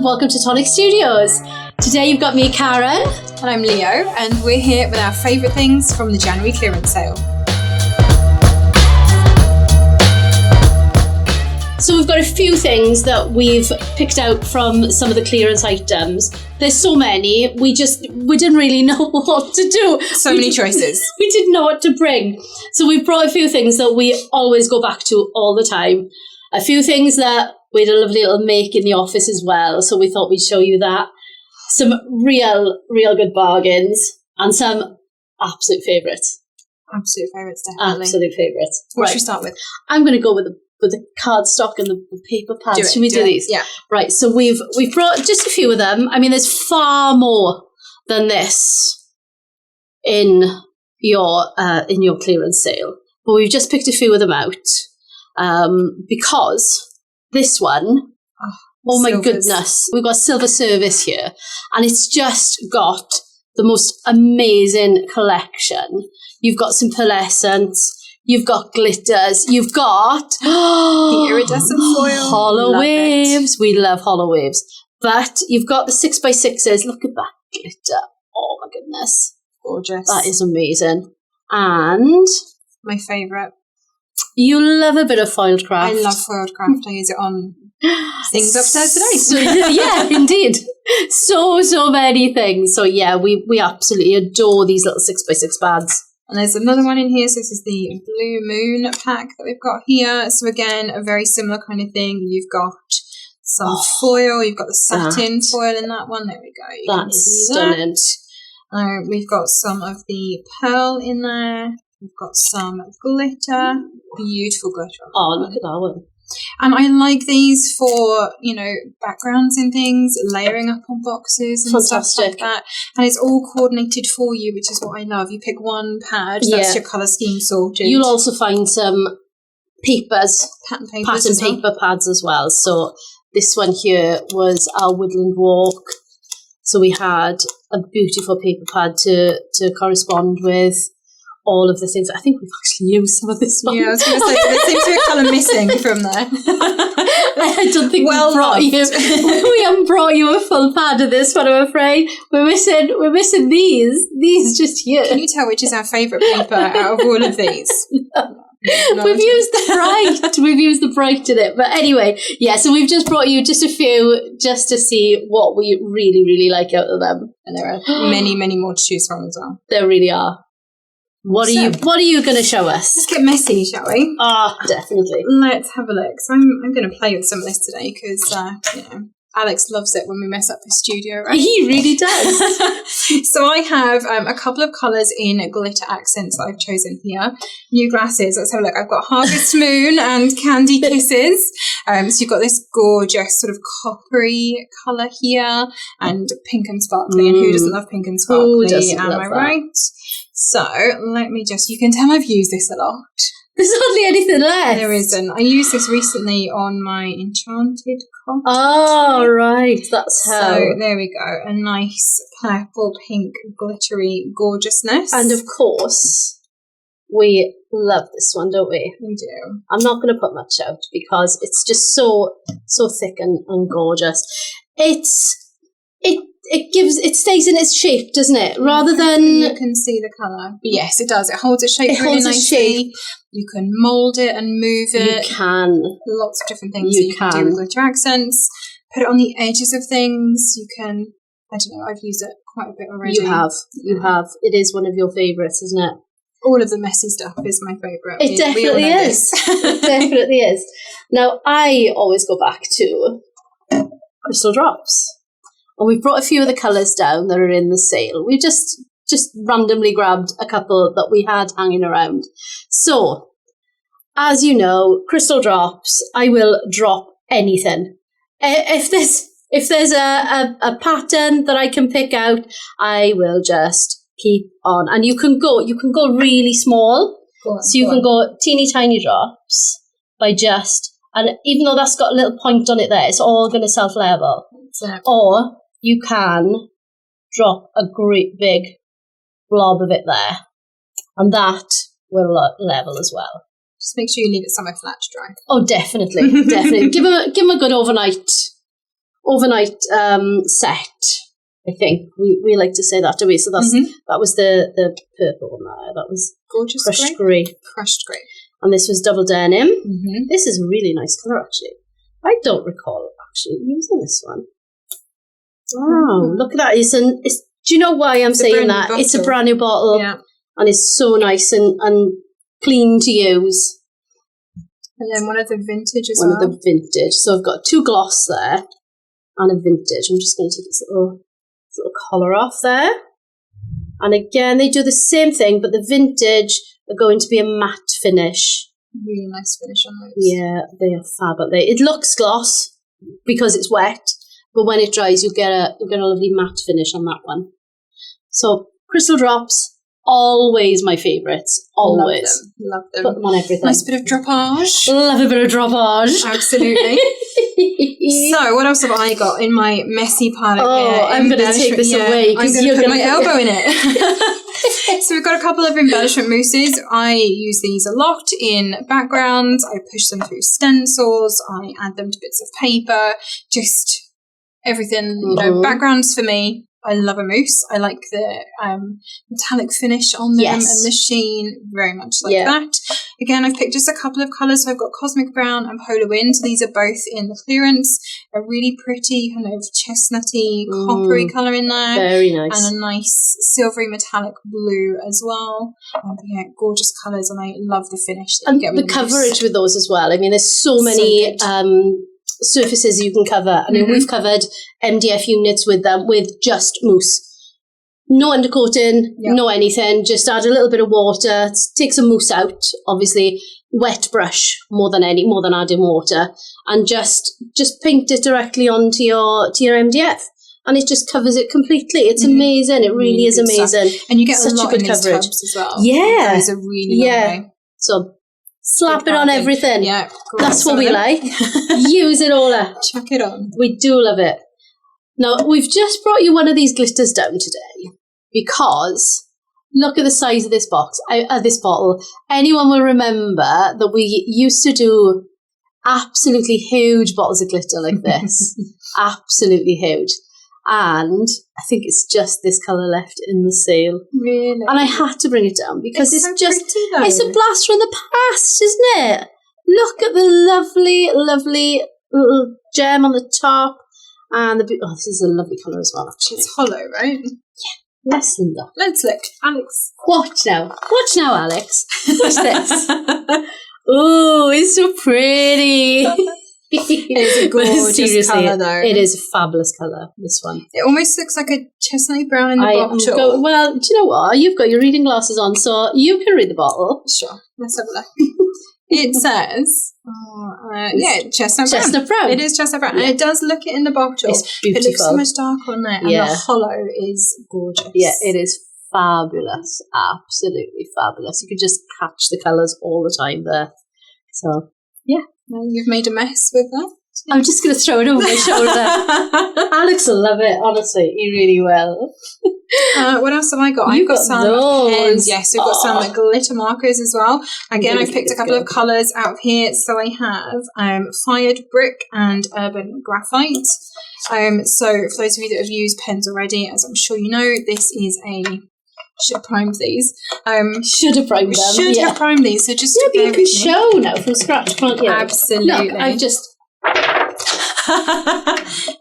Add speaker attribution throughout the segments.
Speaker 1: welcome to Tonic Studios. Today you've got me, Karen.
Speaker 2: And I'm Leo, and we're here with our favourite things from the January clearance sale.
Speaker 1: So we've got a few things that we've picked out from some of the clearance items. There's so many, we didn't really know what to do.
Speaker 2: So many choices.
Speaker 1: We didn't know what to bring. So we've brought a few things that we always go back to all the time. A few things that we had a lovely little make in the office as well, so we thought we'd show you that. Some real good bargains and some absolute favourites.
Speaker 2: Absolute favourites, definitely.
Speaker 1: Absolute favourites.
Speaker 2: What should we start with?
Speaker 1: I'm going to go with the cardstock and the paper pads. Should we do these?
Speaker 2: Yeah.
Speaker 1: Right, so we've brought just a few of them. I mean, there's far more than this in your clearance sale, but we've just picked a few of them out because this one, oh my goodness, we've got silver service here, and it's just got the most amazing collection. You've got some pearlescents, you've got glitters, you've got
Speaker 2: the iridescent foil,
Speaker 1: hollow waves. We love hollow waves, but you've got the 6x6s. Look at that glitter! Oh my goodness,
Speaker 2: gorgeous!
Speaker 1: That is amazing. And
Speaker 2: my favourite.
Speaker 1: You love a bit of foiled craft.
Speaker 2: I love foiled craft. I use it on things upstairs today.
Speaker 1: So, yeah, indeed. So many things. So yeah, we absolutely adore these little 6x6 pads.
Speaker 2: And there's another one in here. So this is the Blue Moon pack that we've got here. So again, a very similar kind of thing. You've got some foil. You've got the satin foil in that one. There we go.
Speaker 1: That's stunning.
Speaker 2: We've got some of the pearl in there. We've got some glitter, beautiful glitter.
Speaker 1: Oh, look at that one.
Speaker 2: And I like these for, backgrounds and things, layering up on boxes and stuff like that. And it's all coordinated for you, which is what I love. You pick one pad, that's your colour scheme sorted.
Speaker 1: You'll also find some papers,
Speaker 2: pattern
Speaker 1: paper pads as well. So this one here was our Woodland Walk. So we had a beautiful paper pad to correspond with all of the things. I think we've actually used some of this one.
Speaker 2: Yeah, I was going to say, there seems to be a colour missing from there.
Speaker 1: I don't think we haven't brought you a full pad of this one, I'm afraid. We're missing these just here.
Speaker 2: Can you tell which is our favourite paper out of all of these?
Speaker 1: We've used the bright. We've used the bright in it. But anyway, yeah, so we've just brought you just a few just to see what we really, really like out of them.
Speaker 2: And there are many, many more to choose from as well.
Speaker 1: There really are. What are you going to show us?
Speaker 2: Let's get messy, shall we?
Speaker 1: Definitely.
Speaker 2: Let's have a look. So I'm going to play with some of this today because, Alex loves it when we mess up his studio, right?
Speaker 1: He really does.
Speaker 2: So I have a couple of colours in glitter accents that I've chosen here. New glasses. Let's have a look. I've got Harvest Moon and Candy Kisses. So you've got this gorgeous sort of coppery colour here and pink and sparkly. And who doesn't love pink and sparkly? Am I right? So let me you can tell I've used this a lot.
Speaker 1: There's hardly anything left.
Speaker 2: There isn't. I used this recently on my Enchanted card.
Speaker 1: Oh, right. That's how.
Speaker 2: So there we go. A nice purple, pink, glittery gorgeousness.
Speaker 1: And of course, we love this one, don't we?
Speaker 2: We do.
Speaker 1: I'm not going to put much out because it's just so thick and gorgeous. It stays in its shape, doesn't it? Rather than...
Speaker 2: You can see the colour. But yes, it does. It holds its shape really nicely. You can mould it and move it.
Speaker 1: You can.
Speaker 2: Lots of different things you can do with glitter accents. Put it on the edges of things. You can... I don't know, I've used it quite a bit already.
Speaker 1: You have. It is one of your favourites, isn't it?
Speaker 2: All of the messy stuff is my favourite.
Speaker 1: It definitely is. It definitely is. Now, I always go back to Crystal Drops. And we've brought a few of the colours down that are in the sale. We just randomly grabbed a couple that we had hanging around. So, as you know, Crystal Drops, I will drop anything. If there's a pattern that I can pick out, I will just keep on. And you can go really small. You can go teeny tiny drops and even though that's got a little point on it there, it's all going to self-level.
Speaker 2: Exactly.
Speaker 1: Or you can drop a great big blob of it there, and that will level as well.
Speaker 2: Just make sure you leave it somewhere flat to dry.
Speaker 1: Oh, definitely. Give them a good overnight overnight set. I think we like to say that, do we? So that was the purple one there. That was
Speaker 2: gorgeous
Speaker 1: crushed grey.
Speaker 2: Crushed grey.
Speaker 1: And this was double denim. Mm-hmm. This is a really nice colour, actually. I don't recall actually using this one. Wow, look at that! Do you know why I'm saying that? It's a brand new bottle, and it's so nice and clean to use.
Speaker 2: And then one of the vintage as well.
Speaker 1: One of the vintage. So I've got 2 gloss there and a vintage. I'm just going to take this little collar off there. And again, they do the same thing, but the vintage are going to be a matte finish.
Speaker 2: Really nice finish on those.
Speaker 1: Yeah, they are fab. It looks gloss because it's wet, but when it dries, you get a lovely matte finish on that one. So crystal drops, always my favourites. Always.
Speaker 2: Love them.
Speaker 1: Put them on everything.
Speaker 2: Nice bit of droppage.
Speaker 1: Love a bit of droppage.
Speaker 2: Absolutely. So, what else have I got in my messy palette here?
Speaker 1: I'm going to take this away
Speaker 2: because you're going to put my elbow in it. So, we've got a couple of embellishment mousses. I use these a lot in backgrounds. I push them through stencils. I add them to bits of paper. Just everything, backgrounds for me. I love a mousse. I like the metallic finish on them and the sheen, very much like that. Again, I've picked just a couple of colours. So I've got Cosmic Brown and Polar Wind. So these are both in the clearance. A really pretty kind of chestnutty, coppery colour in there.
Speaker 1: Very nice.
Speaker 2: And a nice silvery metallic blue as well. Gorgeous colours, and I love the finish that you get with
Speaker 1: the coverage with those as well. I mean, there's so many... surfaces you can cover. I mean, we've covered MDF units with them with just mousse. No undercoating, no anything. Just add a little bit of water. Take some mousse out. Obviously, wet brush more than adding water, and just paint it directly onto your MDF, and it just covers it completely. It's amazing. It really is amazing.
Speaker 2: Stuff. And you get
Speaker 1: such
Speaker 2: a lot
Speaker 1: good
Speaker 2: in
Speaker 1: coverage
Speaker 2: these tubs as well.
Speaker 1: Yeah,
Speaker 2: that is a really long way.
Speaker 1: So. Slap it on everything.
Speaker 2: Yeah,
Speaker 1: that's what we like. Use it all up.
Speaker 2: Chuck it on.
Speaker 1: We do love it. Now, we've just brought you one of these glitters down today because look at the size of this box, this bottle. Anyone will remember that we used to do absolutely huge bottles of glitter like this. Absolutely huge. And I think it's just this colour left in the sale.
Speaker 2: Really?
Speaker 1: And I had to bring it down because it's
Speaker 2: so
Speaker 1: just,
Speaker 2: pretty, though.
Speaker 1: It's a blast from the past, isn't it? Look at the lovely, lovely little gem on the top. And this is a lovely colour as well, actually.
Speaker 2: It's hollow, right?
Speaker 1: Yeah, less than that.
Speaker 2: Let's look. Alex.
Speaker 1: Watch now, Alex. Watch this. Oh, it's so pretty.
Speaker 2: It's a gorgeous colour, though.
Speaker 1: It is a fabulous colour, this one.
Speaker 2: It almost looks like a chestnutty brown in the bottle.
Speaker 1: Well, do you know what? You've got your reading glasses on, so you can read the bottle.
Speaker 2: Sure. Let's have a look. It says, chestnut brown. It is chestnut brown. Yeah. And it does look it in the bottle.
Speaker 1: It's beautiful.
Speaker 2: It looks so much darker on there. And the hollow is gorgeous.
Speaker 1: Yeah, it is fabulous. Absolutely fabulous. You could just catch the colours all the time there. So, yeah.
Speaker 2: Well, you've made a mess with that.
Speaker 1: I'm just going to throw it over my shoulder. Alex will love it, honestly. He really will.
Speaker 2: What else have I got? I've got some pens. Yes, we've got some glitter markers as well. Again, I've picked a couple of colours out of here. So I have Fired Brick and Urban Graphite. So for those of you that have used pens already, as I'm sure you know, this is should have primed these.
Speaker 1: Should have primed them.
Speaker 2: Should have primed these. So just
Speaker 1: but you can show now from scratch, can't you?
Speaker 2: Absolutely.
Speaker 1: Look, I've just...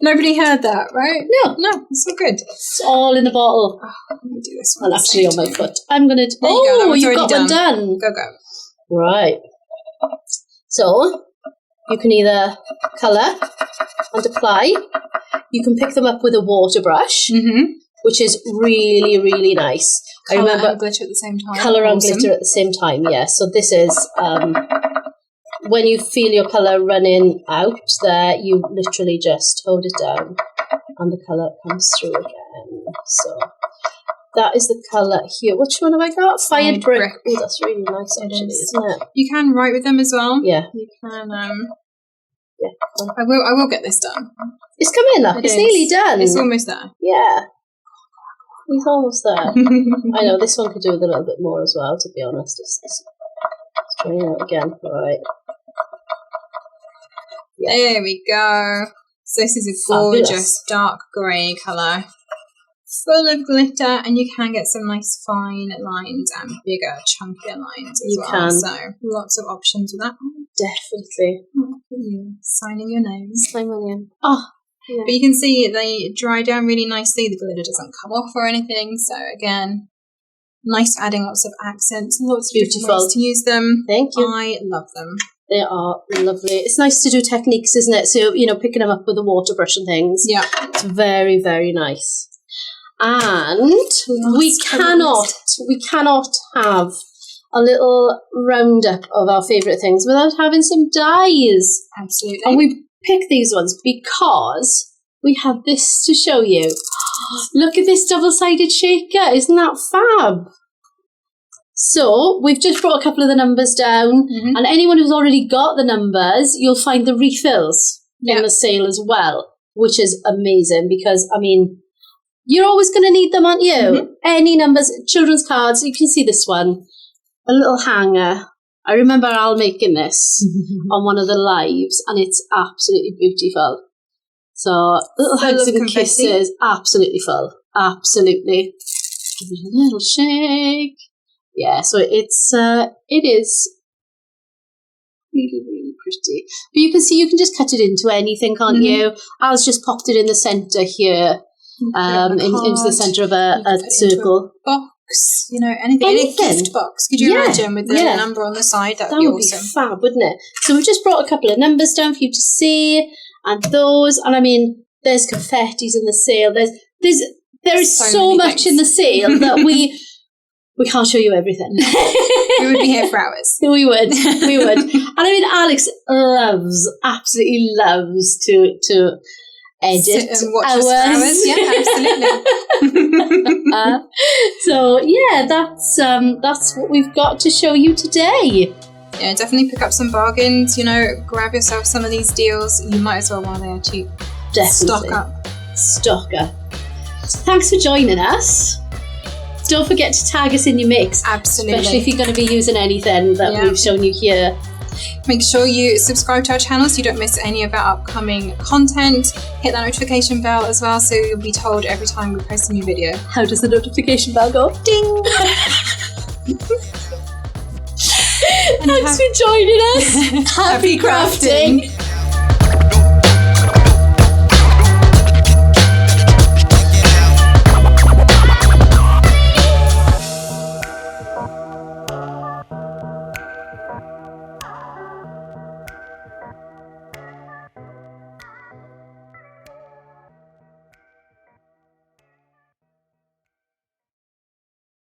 Speaker 2: Nobody heard that, right?
Speaker 1: No,
Speaker 2: it's all good.
Speaker 1: It's all in the bottle.
Speaker 2: Let me do this one.
Speaker 1: Well, actually on my foot. I'm going to...
Speaker 2: There you go.
Speaker 1: You've got one done.
Speaker 2: Go.
Speaker 1: Right. So, you can either colour and apply. You can pick them up with a water brush. Which is really, really nice.
Speaker 2: Colour and glitter at the same time.
Speaker 1: Colour and glitter at the same time, yeah. So this is, when you feel your colour running out there, you literally just hold it down and the colour comes through again. So that is the colour here. Which one have I got? Fired Brick. Oh, that's really nice, actually, isn't it?
Speaker 2: You can write with them as well.
Speaker 1: Yeah.
Speaker 2: You can... I will get this done.
Speaker 1: It's coming, look. It's nearly done.
Speaker 2: It's almost there.
Speaker 1: Yeah. He's almost there. I know, this one could do with a little bit more as well, to be honest. Let's try it out again. All right.
Speaker 2: Yeah. There we go. So this is a gorgeous dark grey colour, full of glitter, and you can get some nice fine lines and bigger, chunkier lines as well. Can. So lots of options with that one.
Speaker 1: Definitely.
Speaker 2: Signing your names.
Speaker 1: Sign my name. Oh, yeah.
Speaker 2: But you can see they dry down really nicely. The glitter doesn't come off or anything. So again, nice for adding lots of accents, lots of different ways to use them.
Speaker 1: Thank you.
Speaker 2: I love them.
Speaker 1: They are lovely. It's nice to do techniques, isn't it? So, picking them up with a water brush and things.
Speaker 2: Yeah.
Speaker 1: It's very, very nice. And we cannot have a little roundup of our favourite things without having some dyes.
Speaker 2: Absolutely.
Speaker 1: And we picked these ones because we have this to show you. Look at this double-sided shaker. Isn't that fab? So we've just brought a couple of the numbers down, and anyone who's already got the numbers, you'll find the refills in the sale as well, which is amazing because, you're always going to need them, aren't you? Any numbers, children's cards, you can see this one, a little hanger. I remember Al making this on one of the lives, and it's absolutely beautiful. So little hugs and kisses, absolutely full, absolutely. Give it a little shake. Yeah, so it is really, really pretty. But you can see you can just cut it into anything, can't you? Al's just popped it in the centre here, into the centre of a circle.
Speaker 2: Box, anything. In a gift box. Could you imagine with the number on the side? That would be awesome.
Speaker 1: Be fab, wouldn't it? So we've just brought a couple of numbers down for you to see, and those, and there's confettis in the sale. There is so much in the sale that we can't show you everything.
Speaker 2: We would be here for hours.
Speaker 1: We would. And Alex absolutely loves to edit.
Speaker 2: Sit and watch us for hours. Yeah, absolutely.
Speaker 1: So yeah, that's what we've got to show you today.
Speaker 2: Yeah, definitely pick up some bargains. Grab yourself some of these deals. You might as well while they are cheap.
Speaker 1: Definitely. Stock up. Thanks for joining us. Don't forget to tag us in your mix.
Speaker 2: Absolutely.
Speaker 1: Especially if you're going to be using anything that we've shown you here.
Speaker 2: Make sure you subscribe to our channel so you don't miss any of our upcoming content. Hit that notification bell as well so you'll be told every time we post a new video.
Speaker 1: How does the notification bell go? Ding! Thanks for joining us. Happy crafting!